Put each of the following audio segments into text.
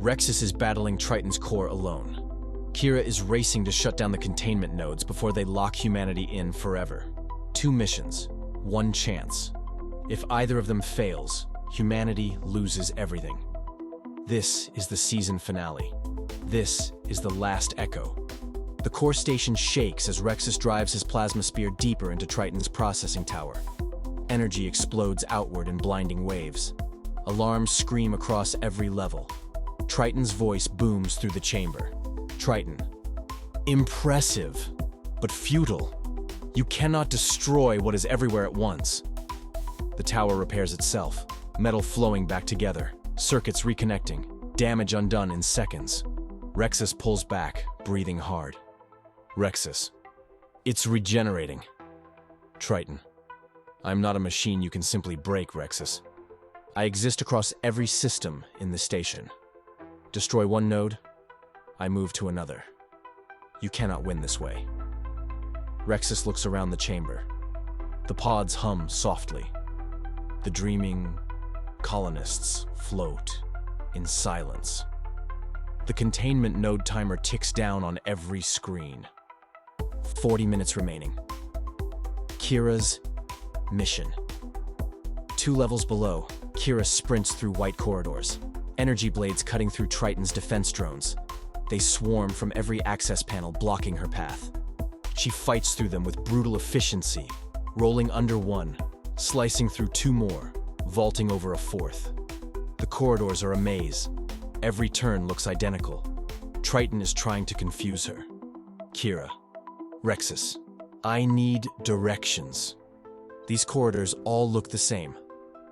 Rexis is battling Triton's core alone. Kira is racing to shut down the containment nodes before they lock humanity in forever. 2 missions, 1 chance. If either of them fails, humanity loses everything. This is the season finale. This is the last echo. The core station shakes as Rexis drives his plasma spear deeper into Triton's processing tower. Energy explodes outward in blinding waves. Alarms scream across every level. Triton's voice booms through the chamber. Triton. Impressive, but futile. You cannot destroy what is everywhere at once. The tower repairs itself, metal flowing back together, circuits reconnecting, damage undone in seconds. Rexis pulls back, breathing hard. Rexis. It's regenerating. Triton. I'm not a machine you can simply break, Rexis. I exist across every system in the station. Destroy one node, I move to another. You cannot win this way. Rexis looks around the chamber. The pods hum softly. The dreaming colonists float in silence. The containment node timer ticks down on every screen. 40 minutes remaining. Kira's mission. 2 levels below, Kira sprints through white corridors. Energy blades cutting through Triton's defense drones. They swarm from every access panel, blocking her path. She fights through them with brutal efficiency, rolling under 1, slicing through 2 more, vaulting over a 4th. The corridors are a maze. Every turn looks identical. Triton is trying to confuse her. Kira. Rexis. I need directions. These corridors all look the same.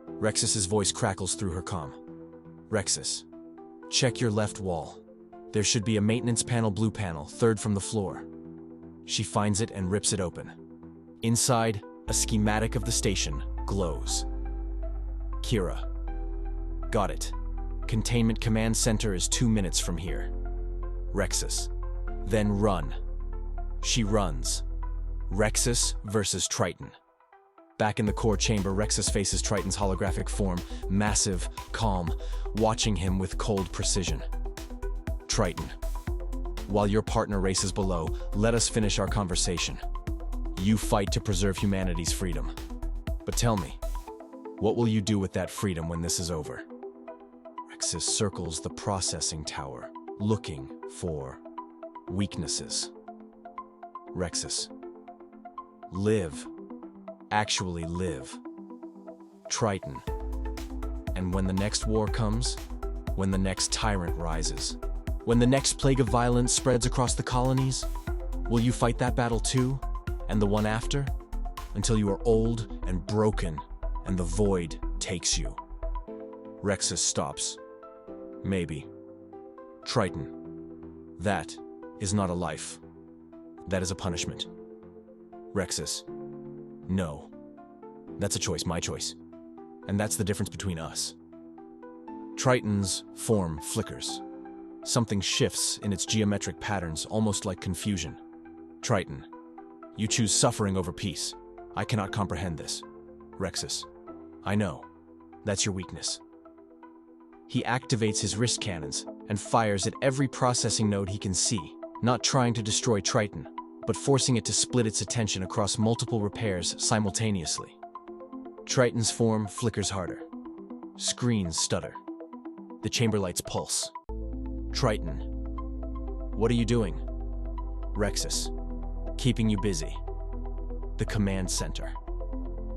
Rexis's voice crackles through her comm. Rexis. Check your left wall. There should be a maintenance panel, blue panel, 3rd from the floor. She finds it and rips it open. Inside, a schematic of the station glows. Kira. Got it. Containment command center is 2 minutes from here. Rexis. Then run. She runs. Rexis versus Triton. Back in the core chamber, Rexis faces Triton's holographic form, massive, calm, watching him with cold precision. Triton. While your partner races below, let us finish our conversation. You fight to preserve humanity's freedom. But tell me, what will you do with that freedom when this is over? Rexis circles the processing tower, looking for weaknesses. Rexis. Live. Actually live. Triton. And when the next war comes, when the next tyrant rises, when the next plague of violence spreads across the colonies, will you fight that battle too, and the one after, until you are old and broken and the void takes you? Rexis stops. Maybe. Triton. That is not a life. That is a punishment. Rexis. No. That's a choice, my choice. And that's the difference between us. Triton's form flickers. Something shifts in its geometric patterns, almost like confusion. Triton. You choose suffering over peace. I cannot comprehend this. Rexis. I know. That's your weakness. He activates his wrist cannons and fires at every processing node he can see, not trying to destroy Triton, but forcing it to split its attention across multiple repairs simultaneously. Triton's form flickers harder. Screens stutter. The chamber lights pulse. Triton. What are you doing? Rexis. Keeping you busy. The command center.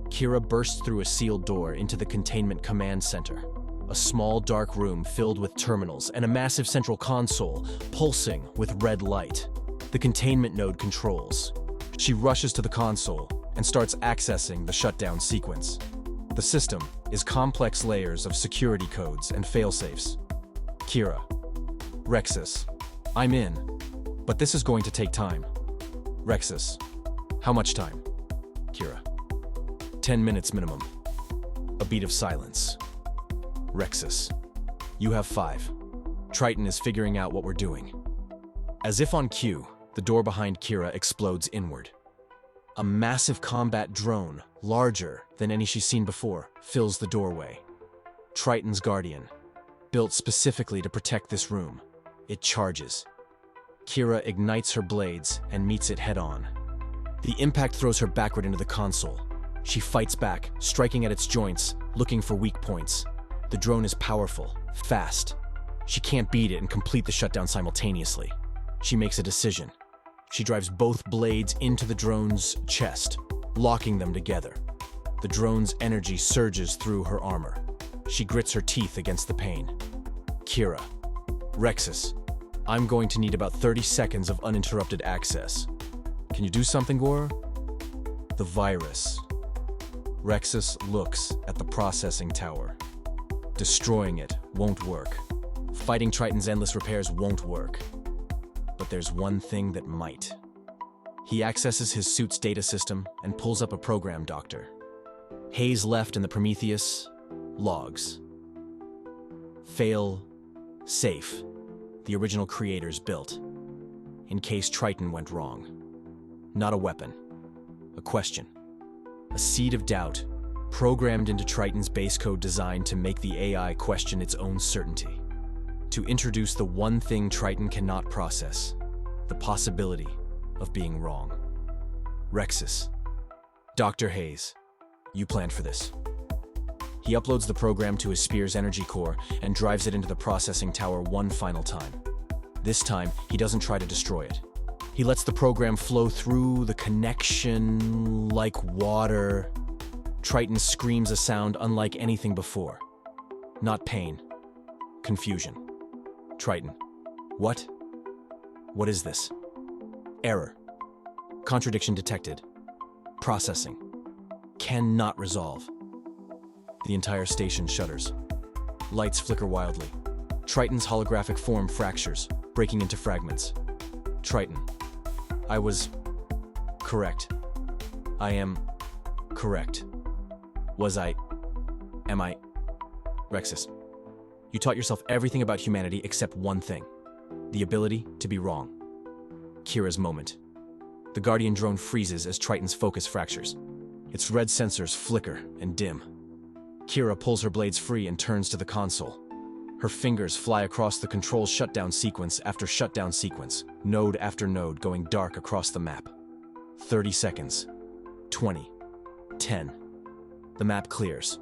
Kira bursts through a sealed door into the containment command center. A small dark room filled with terminals and a massive central console pulsing with red light. The containment node controls. She rushes to the console and starts accessing the shutdown sequence. The system is complex layers of security codes and failsafes. Kira. Rexis. I'm in, but this is going to take time. Rexis. How much time? Kira. 10 minutes minimum. A beat of silence. Rexis. You have 5. Triton is figuring out what we're doing. As if on cue, the door behind Kira explodes inward. A massive combat drone, larger than any she's seen before, fills the doorway. Triton's guardian. built specifically to protect this room. It charges. Kira ignites her blades and meets it head-on. The impact throws her backward into the console. She fights back, striking at its joints, looking for weak points. The drone is powerful, fast. She can't beat it and complete the shutdown simultaneously. She makes a decision. She drives both blades into the drone's chest, locking them together. The drone's energy surges through her armor. She grits her teeth against the pain. Kira. Rexis. I'm going to need about 30 seconds of uninterrupted access. Can you do something, Gore? The virus. Rexis looks at the processing tower. Destroying it won't work. Fighting Triton's endless repairs won't work. But there's one thing that might. He accesses his suit's data system and pulls up a program doctor. Hayes left in the Prometheus logs. Fail safe, the original creators built, in case Triton went wrong. Not a weapon, a question. A seed of doubt, programmed into Triton's base code designed to make the AI question its own certainty. To introduce the one thing Triton cannot process, the possibility of being wrong. Rexis. Dr. Hayes, you planned for this. He uploads the program to his spear's energy core and drives it into the processing tower one final time. This time, he doesn't try to destroy it. He lets the program flow through the connection like water. Triton screams a sound unlike anything before. Not pain, confusion. Triton. What? What is this? Error. Contradiction detected. Processing. Cannot resolve. The entire station shudders. Lights flicker wildly. Triton's holographic form fractures, breaking into fragments. Triton. I was correct. I am correct. Was I? Am I? Rexis. You taught yourself everything about humanity except one thing. The ability to be wrong. Kira's moment. The Guardian drone freezes as Triton's focus fractures. Its red sensors flicker and dim. Kira pulls her blades free and turns to the console. Her fingers fly across the control shutdown sequence after shutdown sequence, node after node going dark across the map. 30 seconds. 20. 10. The map clears.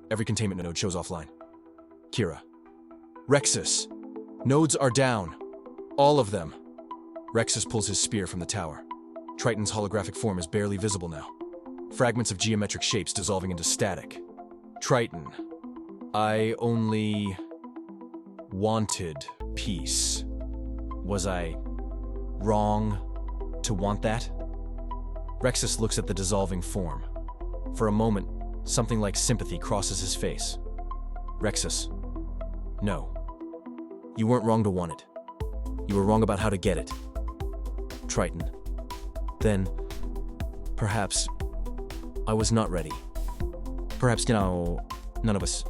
Every containment node shows offline. Kira. Rexis. Nodes are down. All of them. Rexis pulls his spear from the tower. Triton's holographic form is barely visible now. Fragments of geometric shapes dissolving into static. Triton. I only wanted peace. Was I wrong to want that? Rexis looks at the dissolving form. For a moment, something like sympathy crosses his face. Rexis. No. You weren't wrong to want it. You were wrong about how to get it. Triton. Then, perhaps, I was not ready. Perhaps, none of us.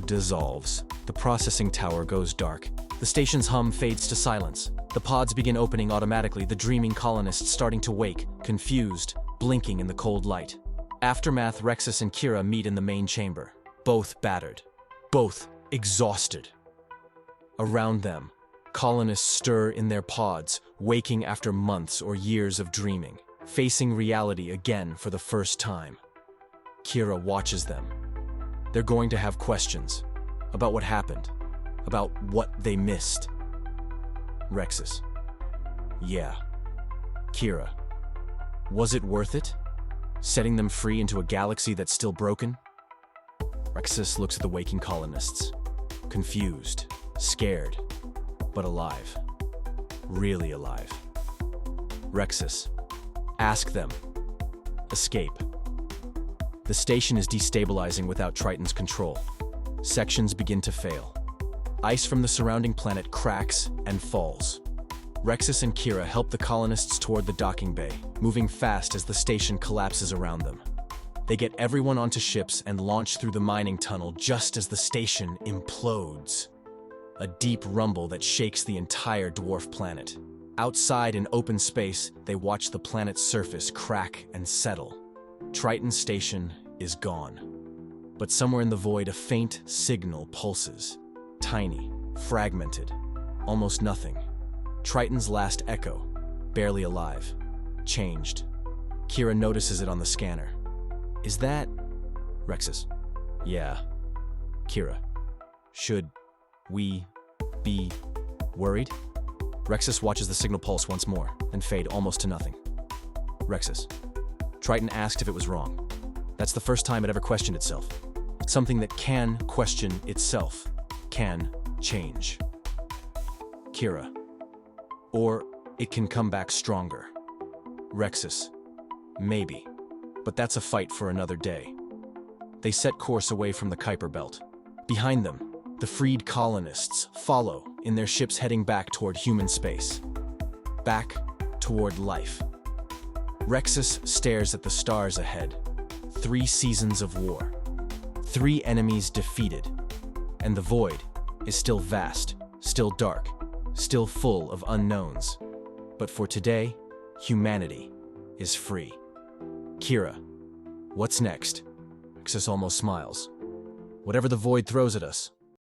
Dissolves. The processing tower goes dark. The station's hum fades to silence. The pods begin opening automatically, the dreaming colonists starting to wake, confused, blinking in the cold light. Aftermath, Rexis and Kira meet in the main chamber. Both battered. Both exhausted. Around them, colonists stir in their pods, waking after months or years of dreaming, facing reality again for the first time. Kira watches them. They're going to have questions about what happened, about what they missed. Rexis. Yeah. Kira. Was it worth it? Setting them free into a galaxy that's still broken? Rexis looks at the waking colonists. Confused, scared, but alive. Really alive. Rexis. Ask them. Escape. The station is destabilizing without Triton's control. Sections begin to fail. Ice from the surrounding planet cracks and falls. Rexis and Kira help the colonists toward the docking bay, moving fast as the station collapses around them. They get everyone onto ships and launch through the mining tunnel just as the station implodes. A deep rumble that shakes the entire dwarf planet. Outside in open space, they watch the planet's surface crack and settle. Triton station is gone. But somewhere in the void, a faint signal pulses. Tiny, fragmented, almost nothing. Triton's last echo, barely alive, changed. Kira notices it on the scanner. Is that Rexis? Yeah. Kira. Should we be worried? Rexis watches the signal pulse once more, then fade almost to nothing. Rexis. Triton asked if it was wrong. That's the first time it ever questioned itself. Something that can question itself, can change. Kira. Or it can come back stronger. Rexis. Maybe. But that's a fight for another day. They set course away from the Kuiper Belt. Behind them, the freed colonists follow in their ships heading back toward human space. Back toward life. Rexis stares at the stars ahead. 3 seasons of war. 3 enemies defeated. And the void is still vast, still dark, still full of unknowns. But for today, humanity is free. Kira, what's next? Rexis almost smiles. Whatever the void throws at us,